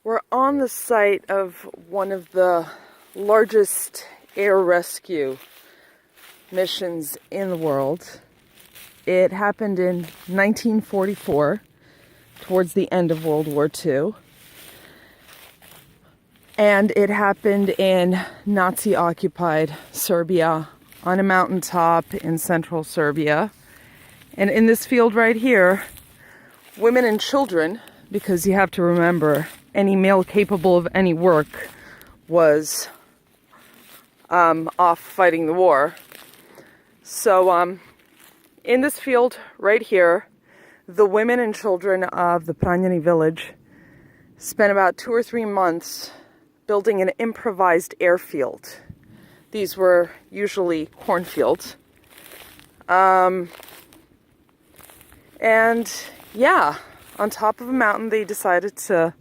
We're on the site of one of the largest air rescue missions in the world. It happened in 1944, towards the end of World War II. And it happened in Nazi-occupied Serbia, on a mountaintop in central Serbia. And in this field right here, women and children, because you have to remember, any male capable of any work was off fighting the war. So in this field right here, the women and children of the Pranjani village spent about 2 or 3 months building an improvised airfield. These were usually cornfields. And yeah, on top of a mountain they decided to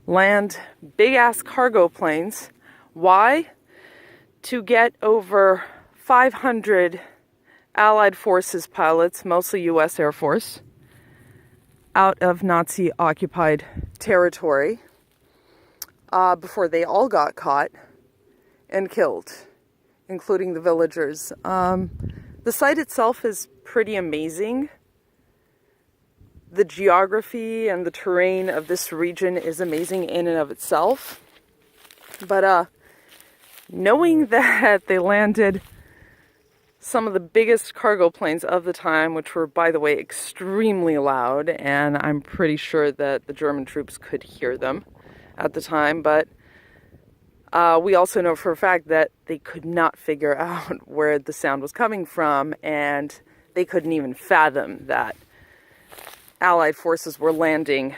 land big-ass cargo planes. Why? To get over 500 Allied Forces pilots, mostly U.S. Air Force, out of Nazi-occupied territory before they all got caught and killed, including the villagers. The site itself is pretty amazing. The geography and the terrain of this region is amazing in and of itself. But knowing that they landed some of the biggest cargo planes of the time, which were, by the way, extremely loud, and I'm pretty sure that the German troops could hear them at the time, but we also know for a fact that they could not figure out where the sound was coming from, and they couldn't even fathom that Allied forces were landing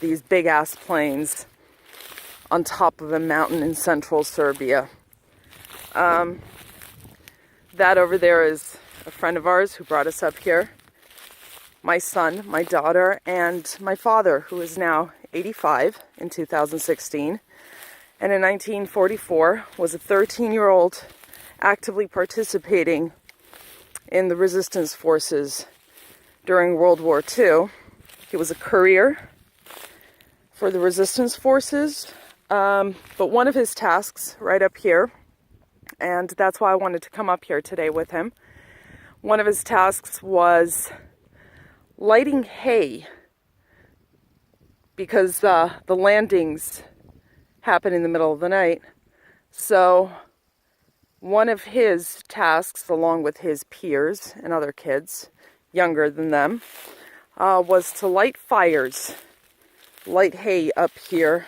these big-ass planes on top of a mountain in central Serbia. That over there is a friend of ours who brought us up here. My son, my daughter, and my father, who is now 85 in 2016. And in 1944 was a 13-year-old actively participating in the resistance forces during World War II. He was a courier for the resistance forces, but one of his tasks right up here, and that's why I wanted to come up here today with him, one of his tasks was lighting hay, because the landings happen in the middle of the night. So one of his tasks, along with his peers and other kids younger than them, was to light fires, light hay up here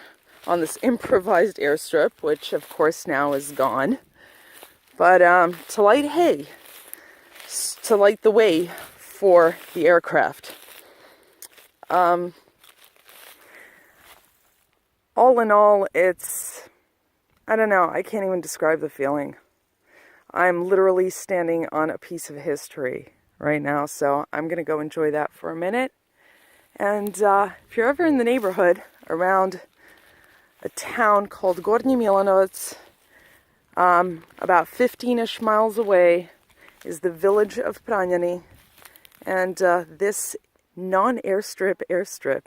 on this improvised airstrip, which of course now is gone. But to light hay, to light the way for the aircraft. All in all, it's, I don't know, I can't even describe the feeling. I'm literally standing on a piece of history right now, so I'm going to go enjoy that for a minute. And if you're ever in the neighborhood around a town called Gornji Milanovac, about 15-ish miles away is the village of Pranjani, and this non-airstrip airstrip